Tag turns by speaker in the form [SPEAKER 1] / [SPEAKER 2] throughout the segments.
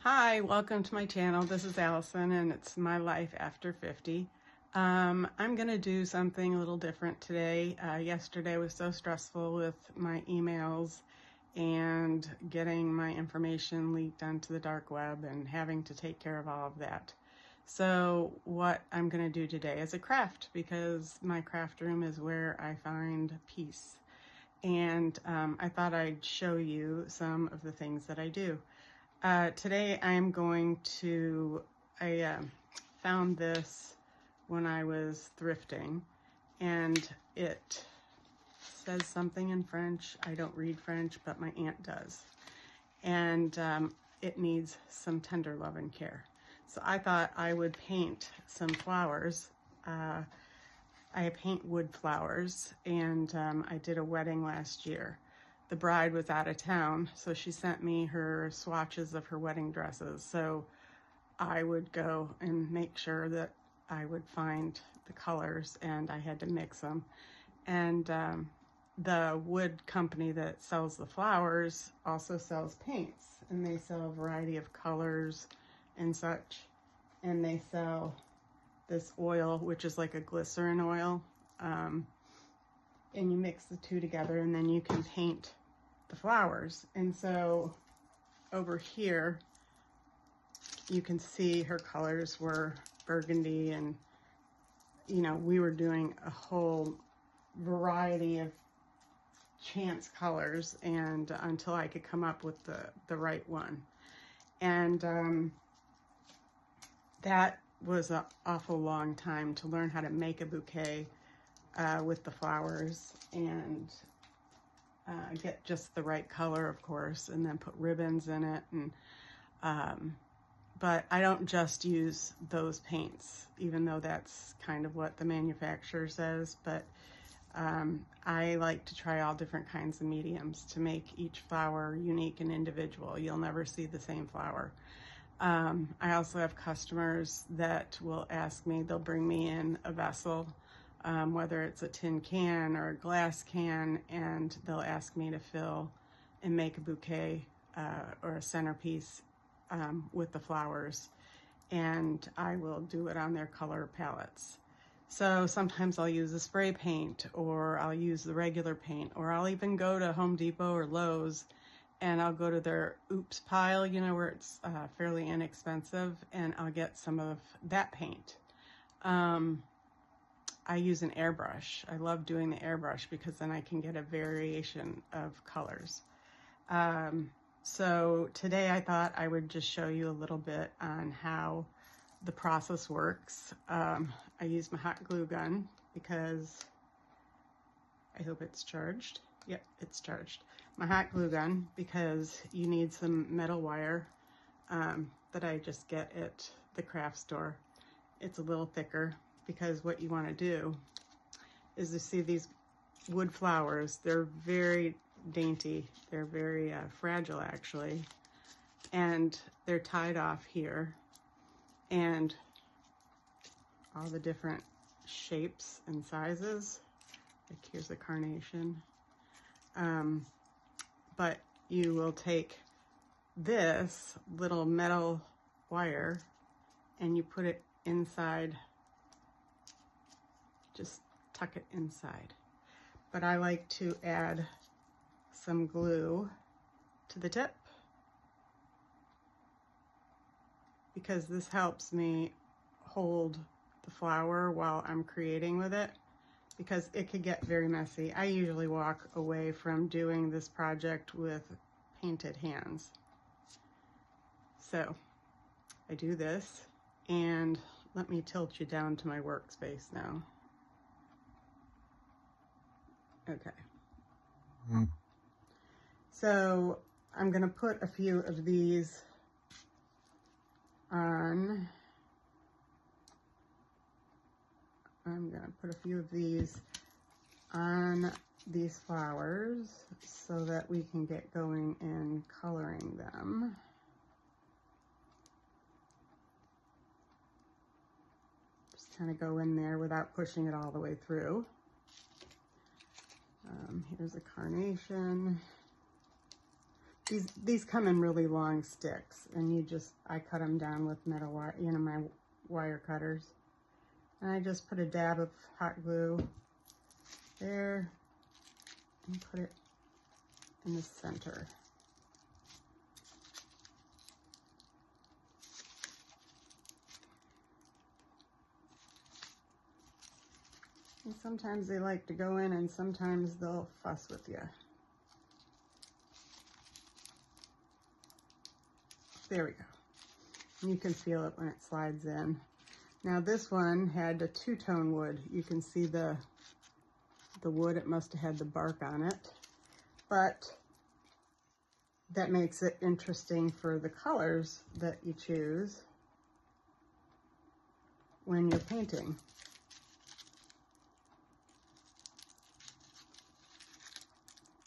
[SPEAKER 1] Hi, welcome to my channel. This is Allison and it's my life after 50. I'm gonna do something a little different today. Yesterday was so stressful with my emails and getting my information leaked onto the dark web and having to take care of all of that. So what I'm gonna do today is a craft, because my craft room is where I find peace. And I thought I'd show you some of the things that I do. Today I'm going to, I found this when I was thrifting, and it says something in French. I don't read French, but my aunt does. And it needs some tender love and care. So I thought I would paint some flowers. I paint wood flowers, and I did a wedding last year. The bride was out of town, so she sent me her swatches of her wedding dresses. So I would go and make sure that I would find the colors, and I had to mix them. And the wood company that sells the flowers also sells paints, and they sell a variety of colors and such. And they sell this oil, which is like a glycerin oil. And you mix the two together, and then you can paint the flowers. And so over here you can see her colors were burgundy, and you know, we were doing a whole variety of chance colors, and until I could come up with the right one. And that was an awful long time to learn how to make a bouquet with the flowers, and get just the right color, of course, and then put ribbons in it. And but I don't just use those paints, even though that's kind of what the manufacturer says. But I like to try all different kinds of mediums to make each flower unique and individual. You'll never see the same flower. I also have customers that will ask me, they'll bring me in a vessel, whether it's a tin can or a glass can, and they'll ask me to fill and make a bouquet or a centerpiece with the flowers, and I will do it on their color palettes. So sometimes I'll use a spray paint, or I'll use the regular paint, or I'll even go to Home Depot or Lowe's and I'll go to their oops pile, you know, where it's fairly inexpensive, and I'll get some of that paint. I use an airbrush. I love doing the airbrush because then I can get a variation of colors. So today I thought I would just show you a little bit on how the process works. I use my hot glue gun because I hope it's charged. Yep, it's charged. My hot glue gun, because you need some metal wire that I just get at the craft store. It's a little thicker, because what you want to do is to see these wood flowers. They're very dainty. They're very fragile, actually. And they're tied off here. And all the different shapes and sizes. Like here's a carnation. But you will take this little metal wire and you put it inside, just tuck it inside. But I like to add some glue to the tip, because this helps me hold the flower while I'm creating with it, because it could get very messy. I usually walk away from doing this project with painted hands. So I do this, and let me tilt you down to my workspace now. Okay. So I'm gonna put a few of these on. I'm gonna put a few of these on these flowers so that we can get going in coloring them. Just kind of go in there without pushing it all the way through. Here's a carnation. These come in really long sticks, and I cut them down with metal wire, you know, my wire cutters. And I just put a dab of hot glue there and put it in the center. And sometimes they like to go in, and sometimes they'll fuss with you. There we go. And you can feel it when it slides in. Now this one had a two-tone wood. You can see the wood, it must have had the bark on it. But that makes it interesting for the colors that you choose when you're painting.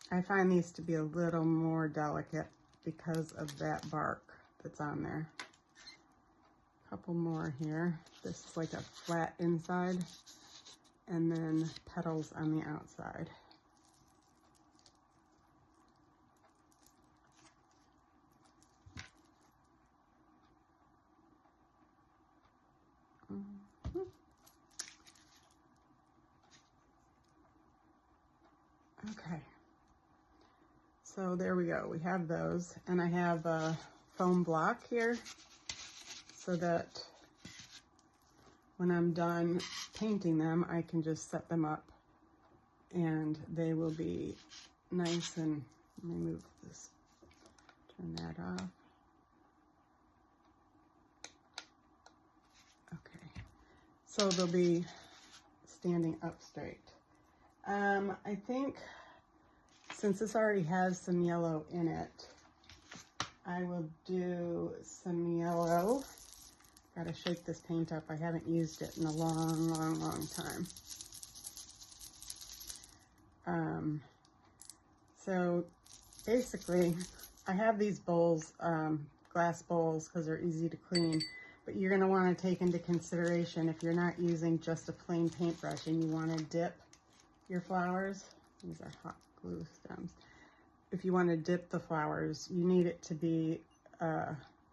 [SPEAKER 1] I find these to be a little more delicate because of that bark that's on there. A couple more here. This is like a flat inside, and then petals on the outside. Okay. So there we go, we have those, and I have a foam block here so that when I'm done painting them, I can just set them up and they will be nice. And let me move this, turn that off. Okay, so they'll be standing up straight. I think since this already has some yellow in it, I will do some yellow. Gotta shake this paint up. I haven't used it in a long time. So basically, I have these bowls, glass bowls, because they're easy to clean. But you're gonna wanna take into consideration, if you're not using just a plain paintbrush and you wanna dip your flowers, these are hot glue stems. If you want to dip the flowers, you need it to be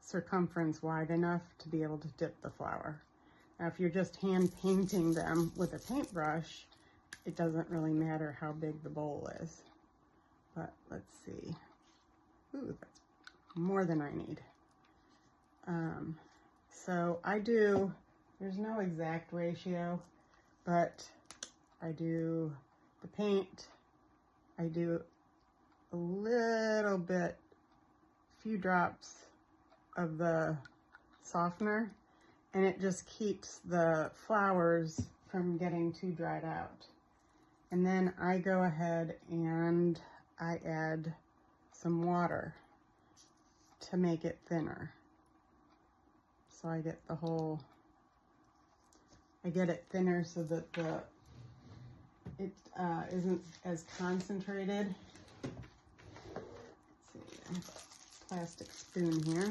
[SPEAKER 1] circumference wide enough to be able to dip the flower. Now, if you're just hand painting them with a paintbrush, it doesn't really matter how big the bowl is. But let's see. Ooh, that's more than I need. So I do, there's no exact ratio, but I do the paint, I do a little bit, few drops of the softener, and it just keeps the flowers from getting too dried out. And then I go ahead and I add some water to make it thinner. So I get the whole, I get it thinner so that it isn't as concentrated. Let's see, I have a plastic spoon here.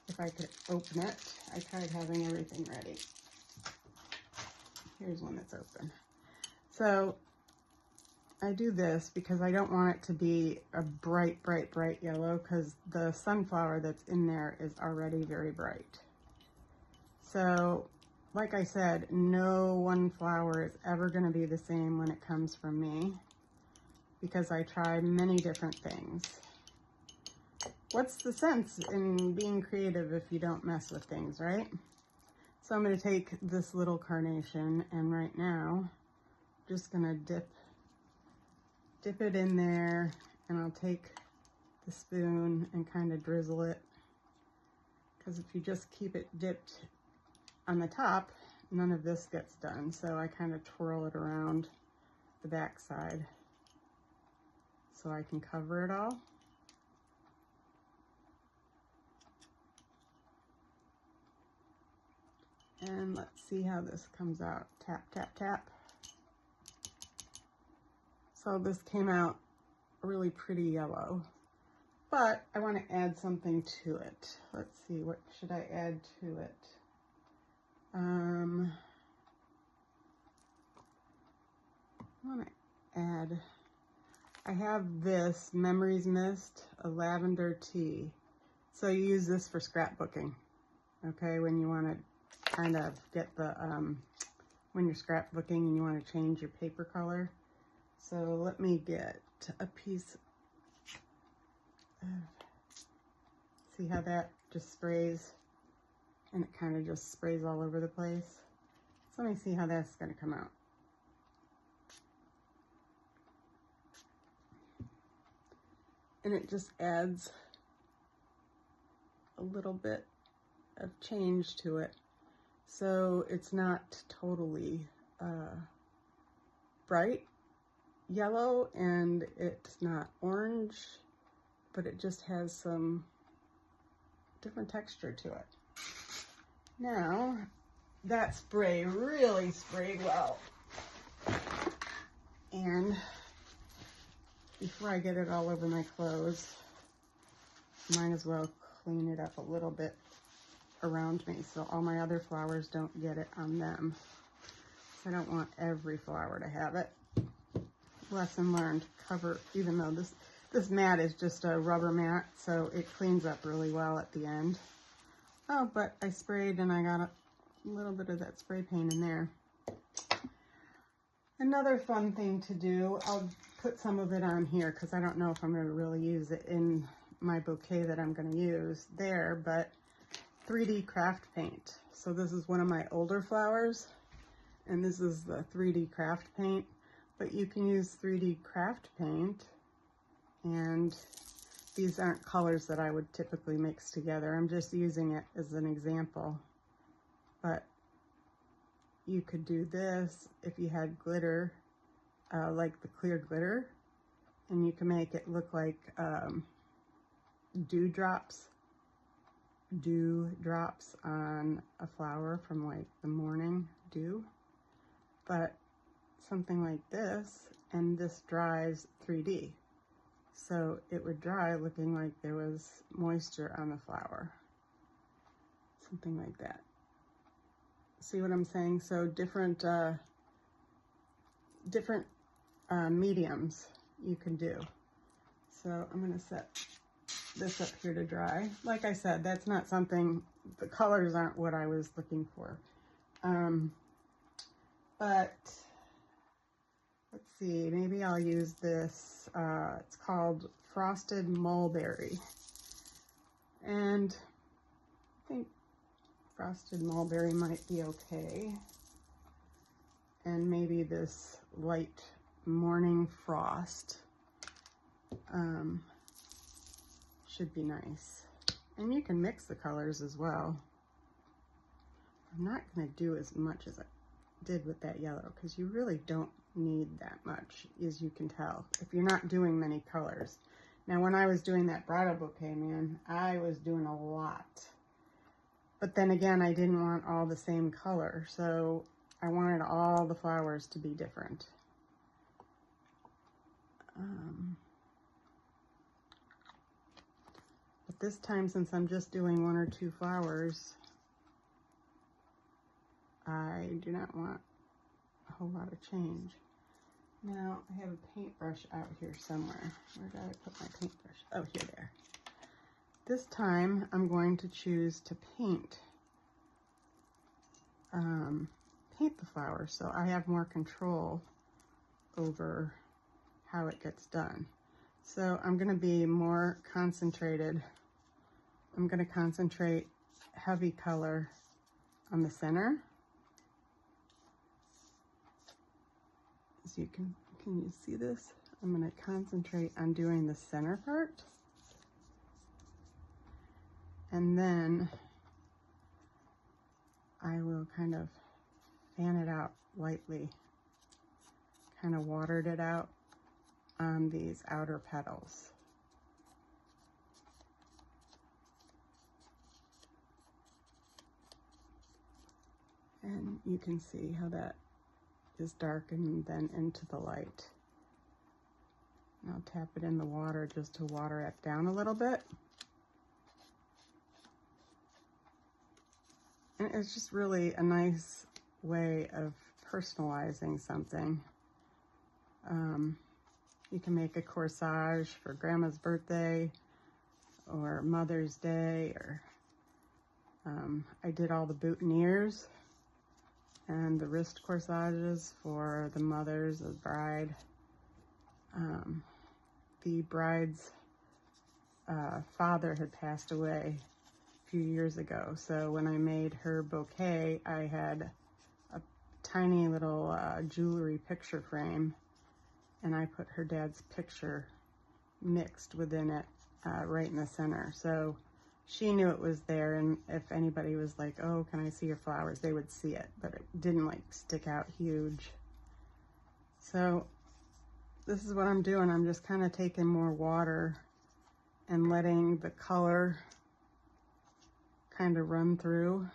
[SPEAKER 1] If I could open it, I tried having everything ready. Here's one that's open. So I do this because I don't want it to be a bright yellow, because the sunflower that's in there is already very bright. So, like I said, no one flower is ever going to be the same when it comes from me, because I try many different things. What's the sense in being creative if you don't mess with things, right? So I'm going to take this little carnation, and right now, just going to dip it in there, and I'll take the spoon and kind of drizzle it, because if you just keep it dipped on the top, none of this gets done. So I kind of twirl it around the back side so I can cover it all. And let's see how this comes out. Tap, tap, tap. So this came out really pretty yellow, but I want to add something to it. Let's see, what should I add to it? I want to add, I have this Memories Mist, a lavender tea. So you use this for scrapbooking, okay? When you want to kind of get the, when you're scrapbooking and you want to change your paper color. So let me get a piece of, see how that just sprays, and it kind of just sprays all over the place. So let me see how that's going to come out. And it just adds a little bit of change to it. So it's not totally bright yellow, and it's not orange, but it just has some different texture to it. Now, that spray really sprayed well. And before I get it all over my clothes, might as well clean it up a little bit around me so all my other flowers don't get it on them. I don't want every flower to have it. Lesson learned, cover, even though this mat is just a rubber mat, so it cleans up really well at the end. Oh, but I sprayed and I got a little bit of that spray paint in there. Another fun thing to do, I'll put some of it on here because I don't know if I'm going to really use it in my bouquet that I'm going to use there, but 3D craft paint. So this is one of my older flowers, and this is the 3D craft paint. But you can use 3D craft paint, and these aren't colors that I would typically mix together. I'm just using it as an example. But you could do this if you had glitter, like the clear glitter, and you can make it look like dewdrops on a flower from like the morning dew. But something like this, and this dries 3D. So it would dry looking like there was moisture on the flower. Something like that. See what I'm saying? So different mediums you can do. So I'm gonna set this up here to dry. Like I said, that's not something, the colors aren't what I was looking for. But let's see, maybe I'll use this, it's called Frosted Mulberry. And I think Frosted Mulberry might be okay. And maybe this light Morning Frost should be nice. And you can mix the colors as well. I'm not going to do as much as I did with that yellow because you really don't need that much, as you can tell, if you're not doing many colors. Now, when I was doing that bridal bouquet, man, I was doing a lot. But then again, I didn't want all the same color, so I wanted all the flowers to be different. But this time, since I'm just doing 1 or 2 flowers, I do not want a whole lot of change. Now, I have a paintbrush out here somewhere. Where did I put my paintbrush? Oh, here, there. This time, I'm going to choose to paint the flower, so I have more control over how it gets done. So I'm going to be more concentrated. I'm going to concentrate heavy color on the center. So you can you see this? I'm going to concentrate on doing the center part. And then I will kind of fan it out lightly, kind of watered it out on these outer petals. And you can see how that is darkened then into the light. And I'll tap it in the water just to water it down a little bit. And it's just really a nice way of personalizing something. You can make a corsage for Grandma's birthday or Mother's Day, or I did all the boutonnieres and the wrist corsages for the mothers of the bride. The bride's father had passed away a few years ago, so when I made her bouquet, I had a tiny little jewelry picture frame, and I put her dad's picture mixed within it, right in the center. So she knew it was there, and if anybody was like, oh, can I see your flowers, they would see it, but it didn't like stick out huge. So this is what I'm doing. I'm just kind of taking more water and letting the color kind of run through,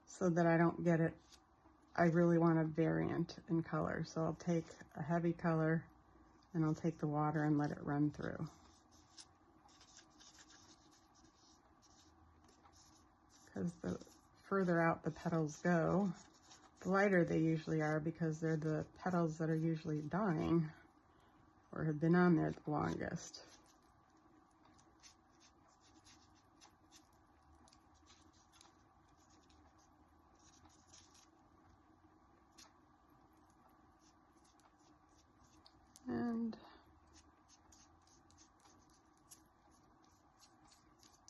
[SPEAKER 1] so that I don't get it. I really want a variant in color, so I'll take a heavy color and I'll take the water and let it run through. Because the further out the petals go, the lighter they usually are, because they're the petals that are usually dying or have been on there the longest. And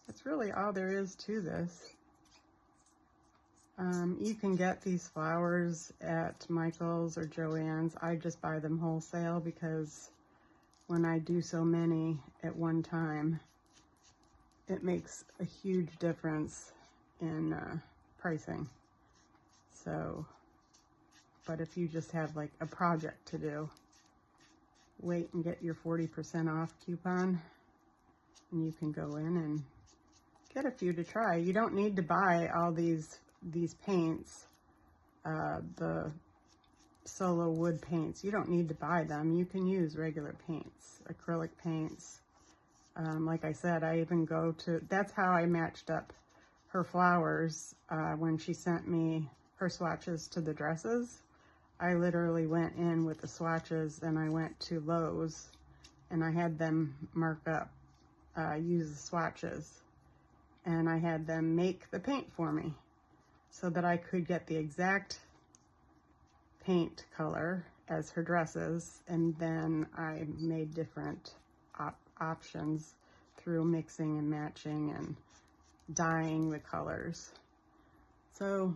[SPEAKER 1] that's really all there is to this. You can get these flowers at Michael's or Joann's. I just buy them wholesale because when I do so many at one time, it makes a huge difference in pricing. So, but if you just have like a project to do, wait and get your 40% off coupon, and you can go in and get a few to try. You don't need to buy all these paints, the solo wood paints. You don't need to buy them. You can use regular paints, acrylic paints. Like I said, I even go to, that's how I matched up her flowers when she sent me her swatches to the dresses. I literally went in with the swatches and I went to Lowe's and I had them mark up, use the swatches, and I had them make the paint for me so that I could get the exact paint color as her dresses, and then I made different options through mixing and matching and dyeing the colors. So,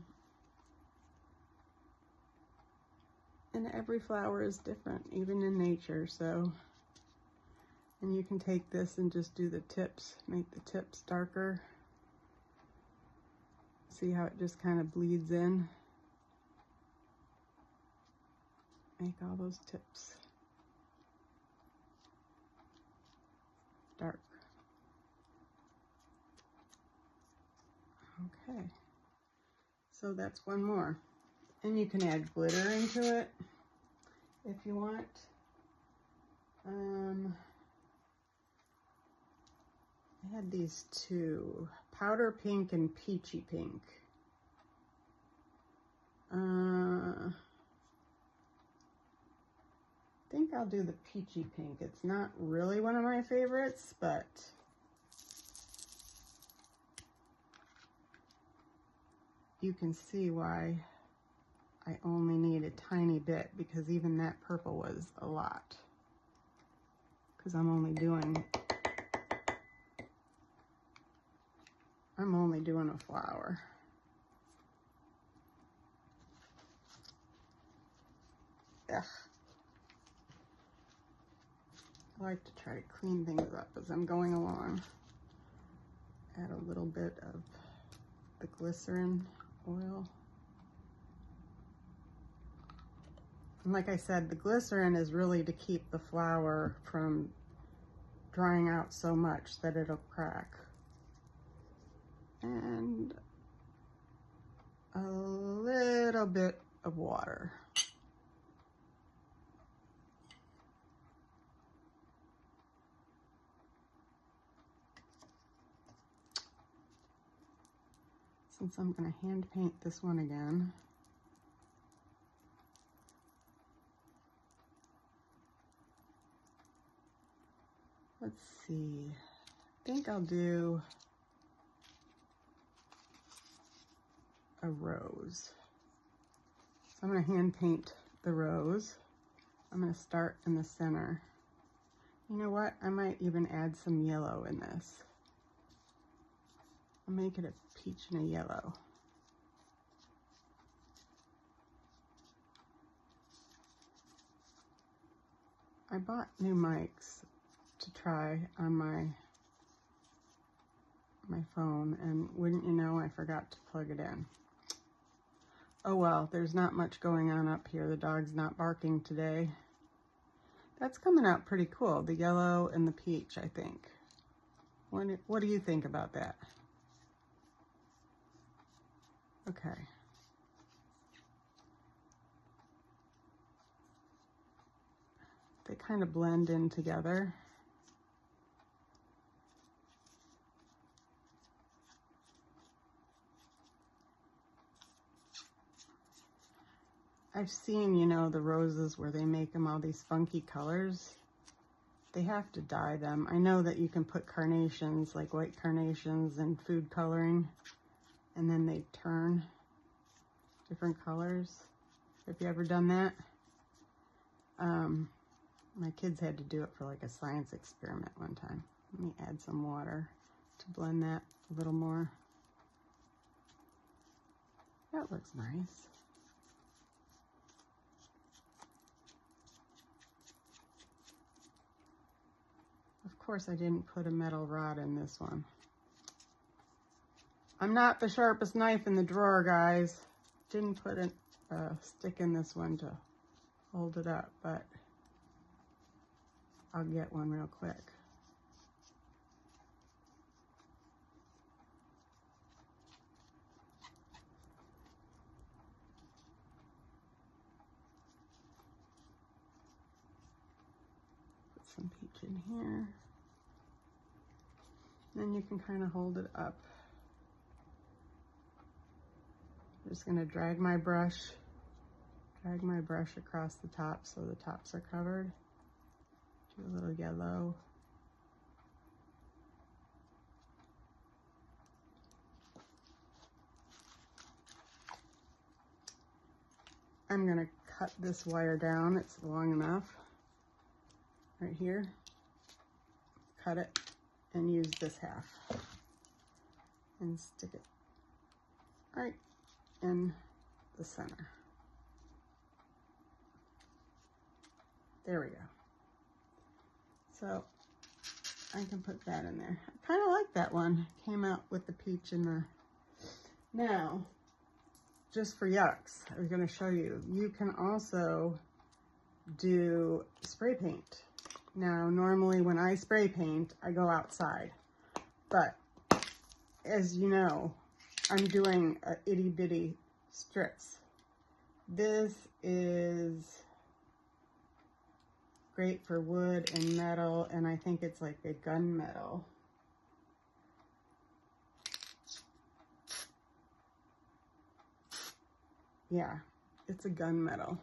[SPEAKER 1] and every flower is different, even in nature. So, and you can take this and just do the tips, make the tips darker. See how it just kind of bleeds in? Make all those tips dark. Okay, so that's one more. And you can add glitter into it if you want. I had these two, powder pink and peachy pink. I think I'll do the peachy pink. It's not really one of my favorites, but you can see why I only need a tiny bit, because even that purple was a lot. Because I'm only doing a flower. Ugh. I like to try to clean things up as I'm going along. Add a little bit of the glycerin oil. And like I said, the glycerin is really to keep the flower from drying out so much that it'll crack. And a little bit of water. Since I'm going to hand paint this one again, let's see. I think I'll do a rose. So I'm going to hand paint the rose. I'm going to start in the center. You know what? I might even add some yellow in this. I'll make it a peach and a yellow. I bought new mics to try on my phone, and wouldn't you know, I forgot to plug it in. Oh well, there's not much going on up here. The dog's not barking today. That's coming out pretty cool, the yellow and the peach, I think. What do you think about that? Okay. They kind of blend in together. I've seen, you know, the roses where they make them all these funky colors. They have to dye them. I know that you can put carnations, like white carnations, in food coloring, and then they turn different colors. Have you ever done that? My kids had to do it for like a science experiment one time. Let me add some water to blend that a little more. That looks nice. Of course I didn't put a metal rod in this one. I'm not the sharpest knife in the drawer, guys. Didn't put a stick in this one to hold it up, but I'll get one real quick. Put some peach in here. Then you can kind of hold it up. I'm just going to drag my brush across the top so the tops are covered. Do a little yellow. I'm going to cut this wire down. It's long enough. Right here. Cut it and use this half. And stick it right in the center. There we go. So I can put that in there. I kind of like that one. Came out with the peach and the... Now, just for yucks, I was going to show you. You can also do spray paint. Now, normally when I spray paint, I go outside. But, as you know, I'm doing itty bitty strips. This is great for wood and metal, and I think it's like a gunmetal. Yeah, it's a gunmetal.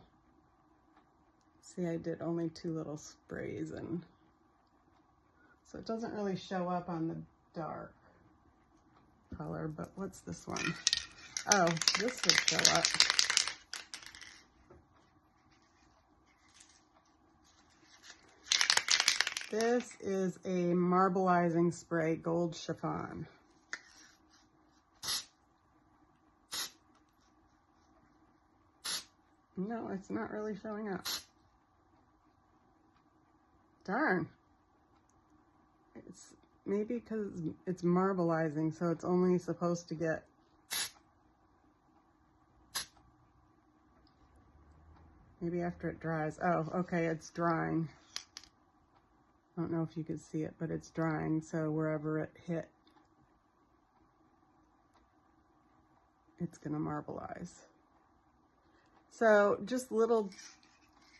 [SPEAKER 1] See, I did only 2 little sprays, and so it doesn't really show up on the dark color, but what's this one? Oh, this would show up. This is a marbleizing spray, gold chiffon. No, it's not really showing up. Darn. It's maybe because it's marbleizing, so it's only supposed to get maybe after it dries. Oh, okay, it's drying. I don't know if you can see it, but it's drying, so wherever it hit, it's gonna marbleize. So just little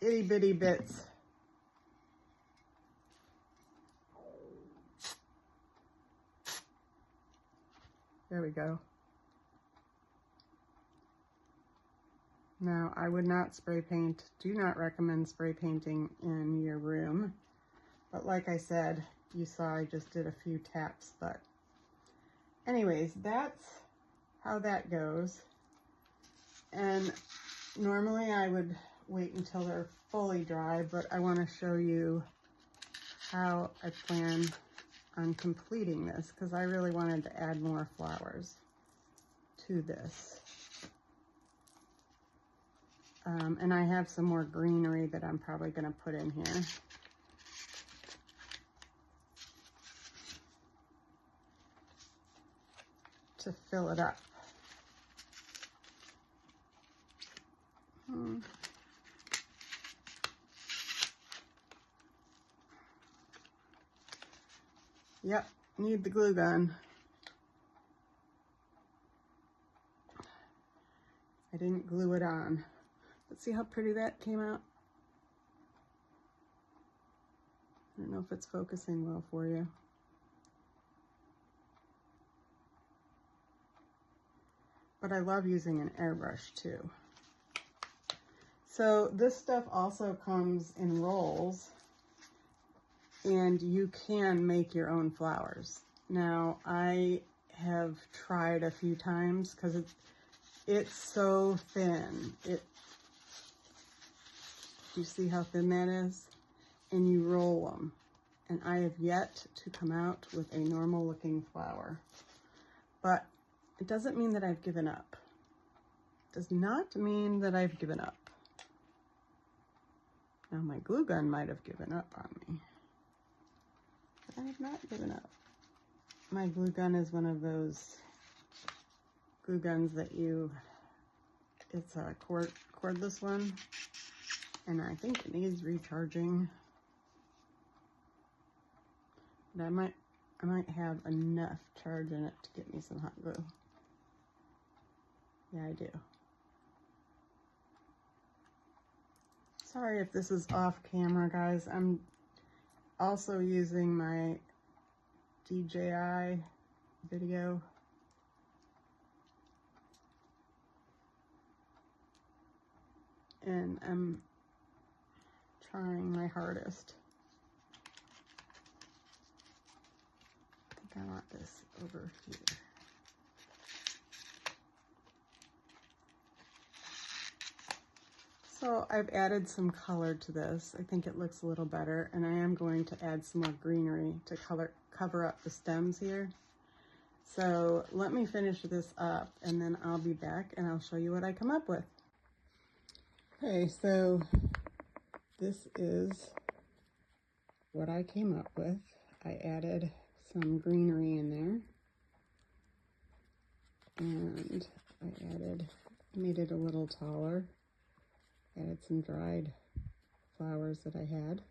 [SPEAKER 1] itty bitty bits. There we go. Now, I would not spray paint, do not recommend spray painting in your room, But like I said, you saw I just did a few taps, but anyways, that's how that goes. And normally I would wait until they're fully dry, but I want to show you how I plan on completing this, because I really wanted to add more flowers to this. And I have some more greenery that I'm probably going to put in here. To fill it up. Yep, need the glue gun. I didn't glue it on. Let's see how pretty that came out. I don't know if it's focusing well for you. But I love using an airbrush too. So this stuff also comes in rolls, and you can make your own flowers. Now, I have tried a few times because it's so thin. You see how thin that is? And you roll them. And I have yet to come out with a normal looking flower. But it doesn't mean that I've given up. It does not mean that I've given up. Now my glue gun might have given up on me. But I have not given up. My glue gun is one of those glue guns that it's a cordless one. And I think it needs recharging. But I might have enough charge in it to get me some hot glue. Yeah, I do. Sorry if this is off camera, guys. I'm also using my DJI video. And I'm trying my hardest. I think I want this over here. So I've added some color to this. I think it looks a little better, and I am going to add some more greenery to cover up the stems here. So let me finish this up, and then I'll be back and I'll show you what I come up with. Okay, so this is what I came up with. I added some greenery in there, and I made it a little taller. Added some dried flowers that I had,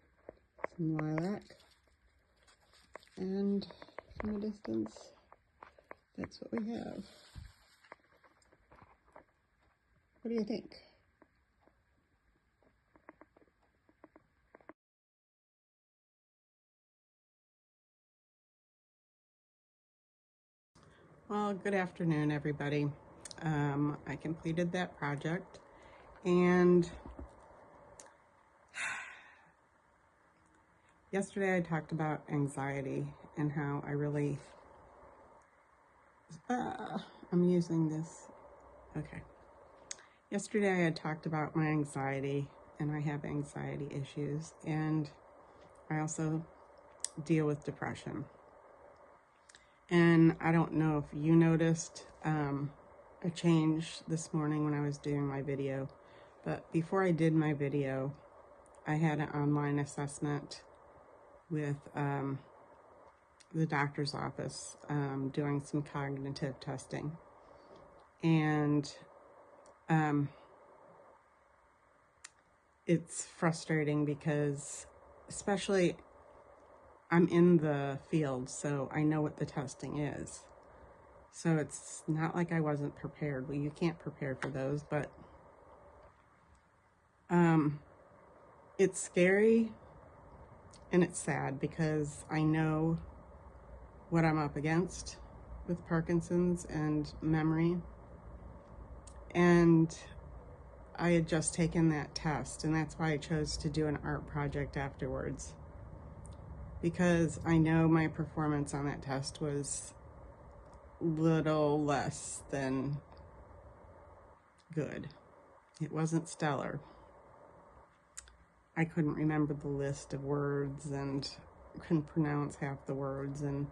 [SPEAKER 1] some lilac, and from a distance, that's what we have. What do you think? Well, good afternoon, everybody. I completed that project, and yesterday I talked about anxiety and how I really, I'm using this, okay. Yesterday I had talked about my anxiety, and I have anxiety issues, and I also deal with depression. And I don't know if you noticed a change this morning when I was doing my video, but before I did my video, I had an online assessment with the doctor's office doing some cognitive testing. And it's frustrating because, especially, I'm in the field, so I know what the testing is. So it's not like I wasn't prepared. Well, you can't prepare for those, but it's scary and it's sad because I know what I'm up against with Parkinson's and memory. And I had just taken that test, and that's why I chose to do an art project afterwards. because I know my performance on that test was little less than good. It wasn't stellar. I couldn't remember the list of words and couldn't pronounce half the words, and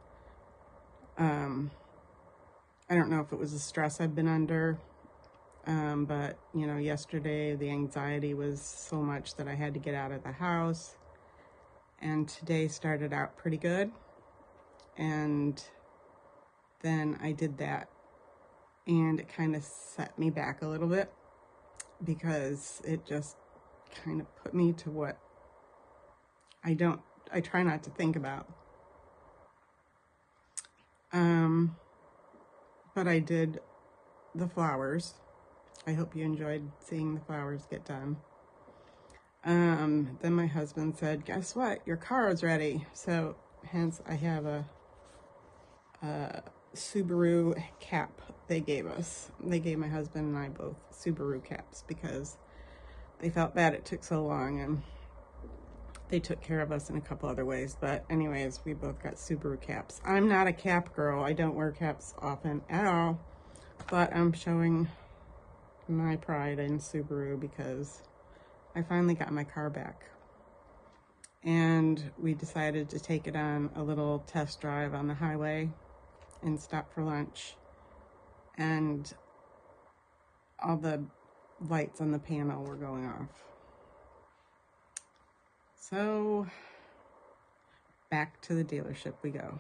[SPEAKER 1] I don't know if it was the stress I've been under, but you know, yesterday the anxiety was so much that I had to get out of the house, and today started out pretty good, and then I did that, and it kind of set me back a little bit because it just kind of put me to what I try not to think about. But I did the flowers. I hope you enjoyed seeing the flowers get done. Then my husband said, guess what? Your car is ready. So hence I have a Subaru cap they gave us. They gave my husband and I both Subaru caps because they felt bad it took so long, and they took care of us in a couple other ways. But anyways, we both got Subaru caps. I'm not a cap girl. I don't wear caps often at all, but I'm showing my pride in Subaru because I finally got my car back. And we decided to take it on a little test drive on the highway and stop for lunch. And all the lights on the panel were going off. So back to the dealership we go.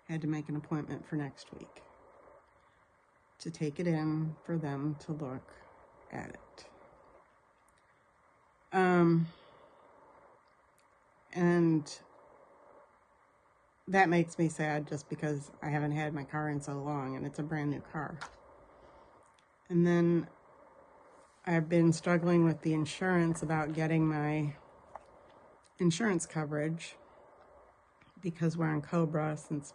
[SPEAKER 1] Had to make an appointment for next week to take it in for them to look at it. And that makes me sad just because I haven't had my car in so long, and it's a brand new car. And then I've been struggling with the insurance about getting my insurance coverage because we're on Cobra since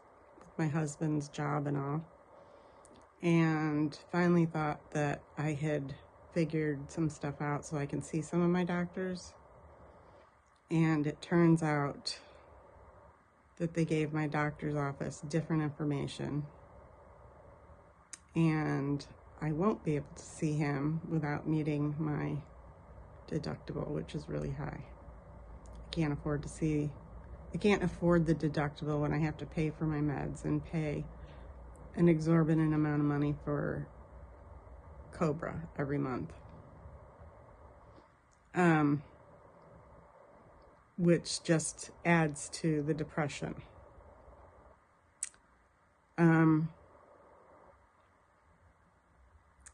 [SPEAKER 1] my husband's job and all. And finally thought that I had figured some stuff out so I can see some of my doctors. And it turns out that they gave my doctor's office different information. And I won't be able to see him without meeting my deductible, which is really high. I can't afford the deductible when I have to pay for my meds and pay an exorbitant amount of money for Cobra every month. Which just adds to the depression.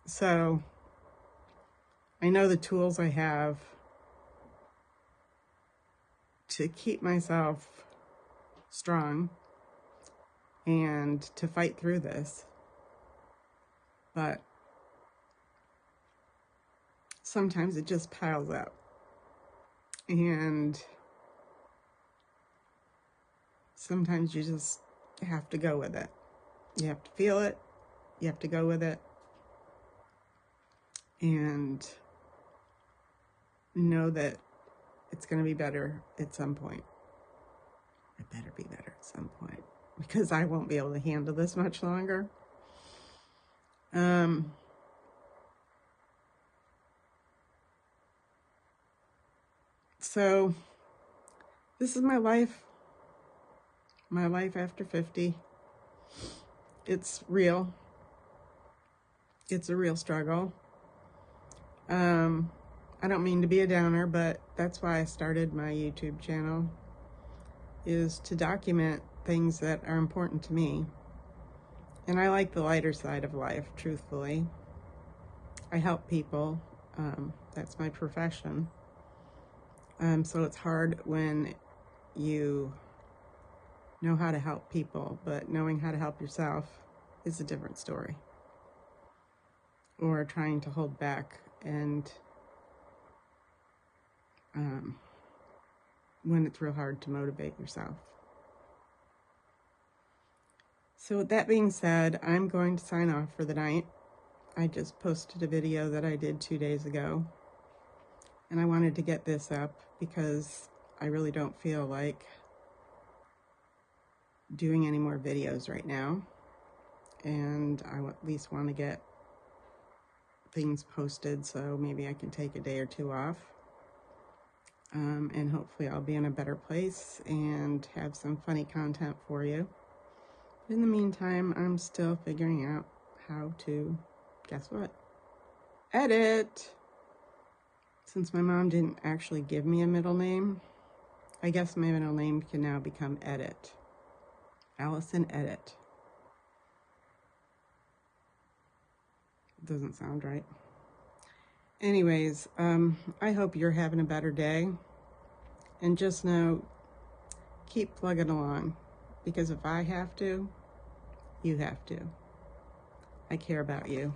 [SPEAKER 1] So I know the tools I have to keep myself strong and to fight through this, but sometimes it just piles up, and sometimes you just have to go with it. You have to feel it, you have to go with it, and know that it's going to be better at some point. It better be better at some point, because I won't be able to handle this much longer. So this is my life after 50. It's real. It's a real struggle. I don't mean to be a downer, but that's why I started my YouTube channel, is to document things that are important to me. And I like the lighter side of life, truthfully. I help people. That's my profession. So it's hard when you know how to help people, but knowing how to help yourself is a different story. Or trying to hold back, and when it's real hard to motivate yourself. So with that being said, I'm going to sign off for the night. I just posted a video that I did 2 days ago. And I wanted to get this up because I really don't feel like doing any more videos right now. And I at least want to get things posted, so maybe I can take a day or two off. And hopefully I'll be in a better place and have some funny content for you. In the meantime, I'm still figuring out how to, guess what? Edit! Since my mom didn't actually give me a middle name, I guess my middle name can now become Edit. Allison Edit. Doesn't sound right. Anyways, I hope you're having a better day. And just know, keep plugging along. Because if I have to, you have to. I care about you.